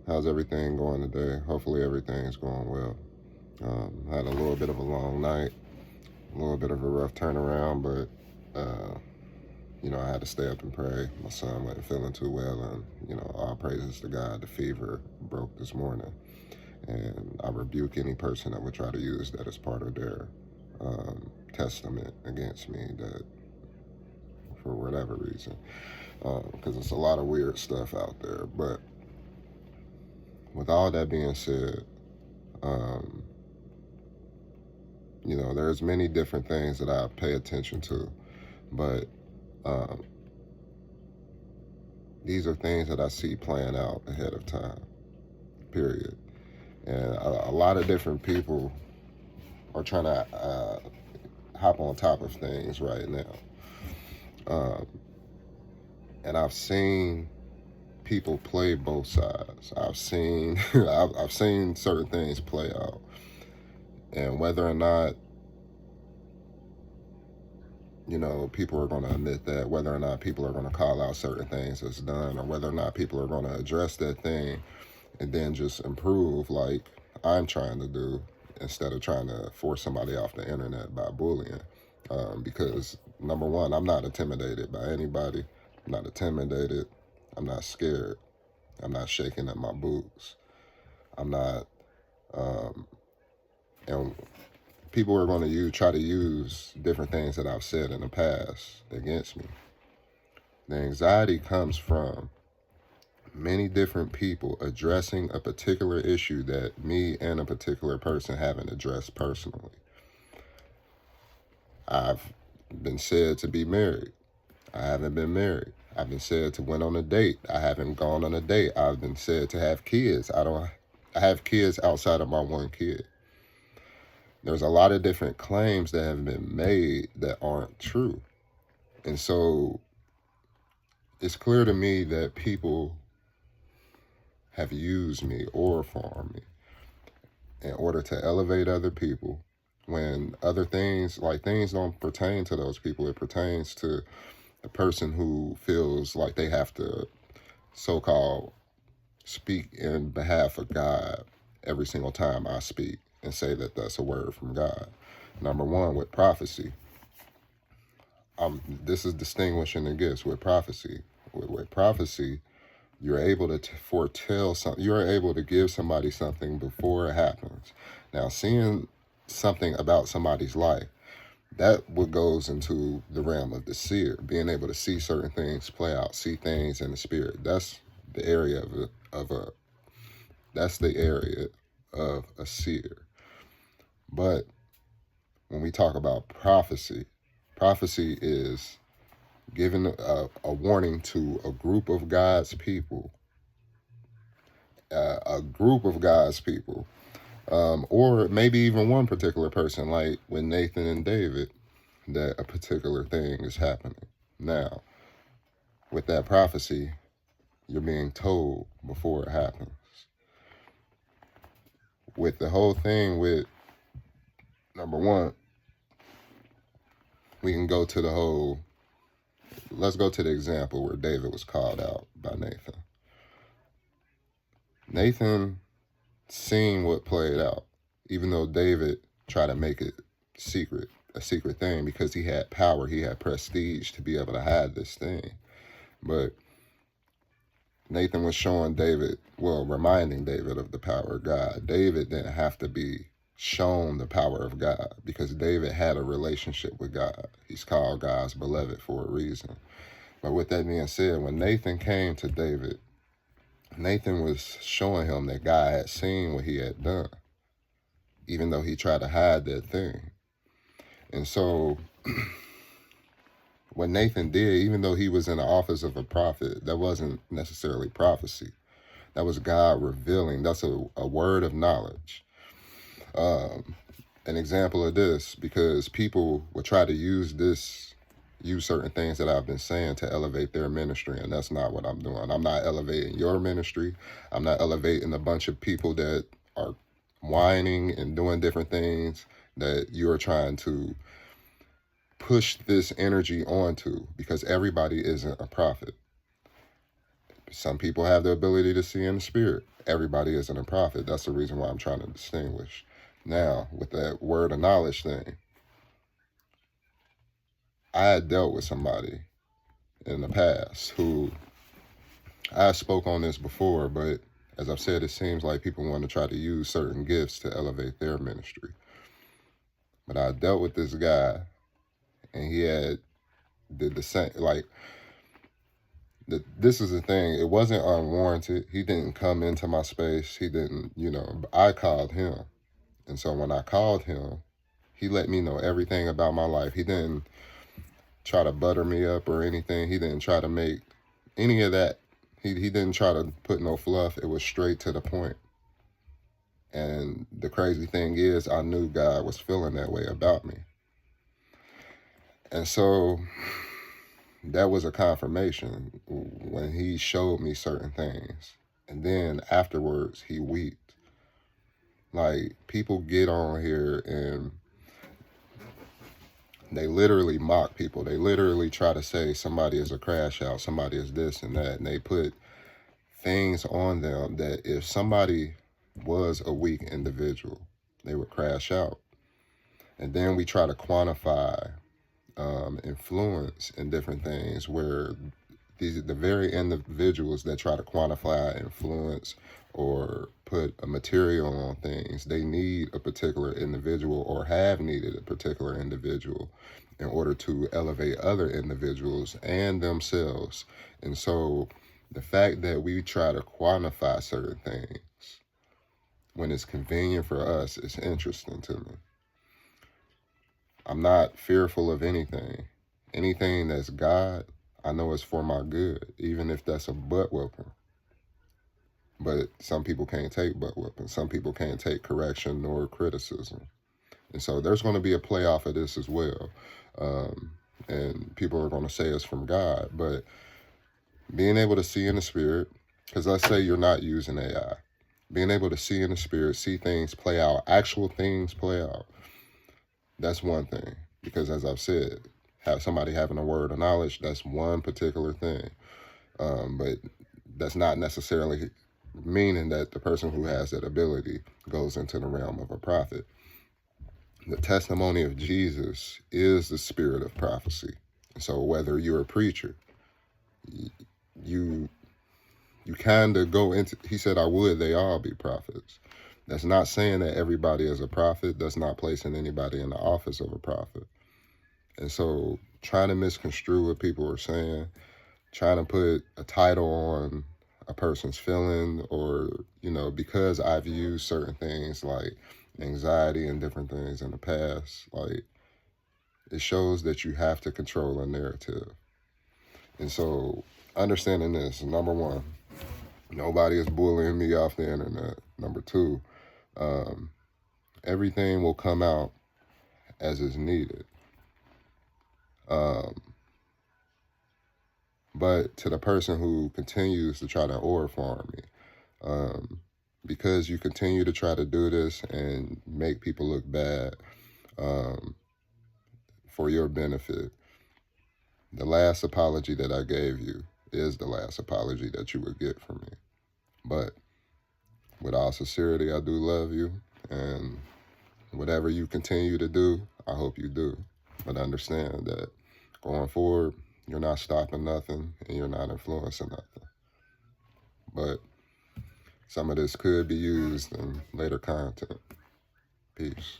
How's everything going today? Hopefully everything's going well. Had a little bit of a long night, a little bit of a rough turnaround, but I had to stay up and pray. My son wasn't feeling too well, and all praises to God. The fever broke this morning, and I rebuke any person that would try to use that as part of their testament against me, that for whatever reason, because it's a lot of weird stuff out there. But with all that being said, um, there's many different things that I pay attention to, but um, these are things that I see playing out ahead of time, period. And a lot of different people are trying to hop on top of things right now. And I've seen people play both sides. I've seen I've seen certain things play out, and whether or not people are going to admit that, whether or not people are going to call out certain things that's done, or whether or not people are going to address that thing and then just improve like I'm trying to do, instead of trying to force somebody off the internet by bullying. Because number one, I'm not intimidated by anybody. I'm not intimidated. I'm not scared. I'm not shaking at my boots. I'm not, and people are going to try to use different things that I've said in the past against me. The anxiety comes from many different people addressing a particular issue that me and a particular person haven't addressed personally. I've been said to be married. I haven't been married. I've been said to went on a date. I haven't gone on a date. I've been said to have kids. I have kids outside of my one kid. There's a lot of different claims that have been made that aren't true. And so it's clear to me that people have used me or farmed me in order to elevate other people, when other things, like, things don't pertain to those people. It pertains to the person who feels like they have to so-called speak in behalf of God every single time I speak and say that that's a word from God. Number one, with prophecy, this is distinguishing the gifts with prophecy. With prophecy, you're able to foretell something. You're able to give somebody something before it happens. Now, seeing something about somebody's life, that what goes into the realm of the seer, being able to see certain things play out, see things in the spirit. That's the area that's the area of a seer. But when we talk about prophecy, prophecy is giving a warning to a group of God's people, or maybe even one particular person, like with Nathan and David, that a particular thing is happening. Now, with that prophecy, you're being told before it happens. With the whole thing with, number one, we can go to let's go to the example where David was called out by Nathan. Nathan seen what played out, even though David tried to make it a secret thing, because he had power, he had prestige to be able to hide this thing. But Nathan was reminding David of the power of God. David didn't have to be shown the power of God, because David had a relationship with God. He's called God's beloved for a reason. But with that being said, when Nathan came to David, Nathan was showing him that God had seen what he had done, even though he tried to hide that thing. And so what Nathan did, even though he was in the office of a prophet, that wasn't necessarily prophecy. That was God revealing. That's a word of knowledge. An example of this, because people will try to use certain things that I've been saying to elevate their ministry, and that's not what I'm doing. I'm not elevating your ministry. I'm not elevating a bunch of people that are whining and doing different things that you're trying to push this energy onto, because everybody isn't a prophet. Some people have the ability to see in the spirit. Everybody isn't a prophet. That's the reason why I'm trying to distinguish. Now, with that word of knowledge thing, I had dealt with somebody in the past who, I spoke on this before, but as I've said, it seems like people want to try to use certain gifts to elevate their ministry. But I dealt with this guy, and he did the same, like, this is the thing. It wasn't unwarranted. He didn't come into my space. He didn't, I called him. And so when I called him, he let me know everything about my life. He didn't try to butter me up or anything. He didn't try to make any of that. He didn't try to put no fluff. It was straight to the point. And the crazy thing is, I knew God was feeling that way about me. And so that was a confirmation when he showed me certain things. And then afterwards, he wept. Like, people get on here and they literally mock people. They literally try to say somebody is a crash out, somebody is this and that. And they put things on them that if somebody was a weak individual, they would crash out. And then we try to quantify influence in different things where the very individuals that try to quantify influence or put a material on things, they need a particular individual or have needed a particular individual in order to elevate other individuals and themselves. And so the fact that we try to quantify certain things when it's convenient for us is interesting to me. I'm not fearful of anything. Anything that's God, I know it's for my good, even if that's a butt whooping. But some people can't take butt whooping. Some people can't take correction nor criticism. And so there's going to be a play off of this as well. And people are going to say it's from God. But being able to see in the spirit, because let's say you're not using AI, being able to see in the spirit, see things play out, actual things play out, that's one thing. Because as I've said, have somebody having a word of knowledge, that's one particular thing. But that's not necessarily meaning that the person who has that ability goes into the realm of a prophet. The testimony of Jesus is the spirit of prophecy. So whether you're a preacher, you kind of go into, he said, they all be prophets. That's not saying that everybody is a prophet. That's not placing anybody in the office of a prophet. And so trying to misconstrue what people are saying, trying to put a title on a person's feeling or, because I've used certain things like anxiety and different things in the past, like, it shows that you have to control a narrative. And so understanding this, number one, nobody is bullying me off the internet. Number two, everything will come out as is needed. But to the person who continues to try to order farm me, because you continue to try to do this and make people look bad for your benefit, the last apology that I gave you is the last apology that you would get from me. But with all sincerity, I do love you, and whatever you continue to do, I hope you do. But understand that going forward, you're not stopping nothing and you're not influencing nothing. But some of this could be used in later content. Peace.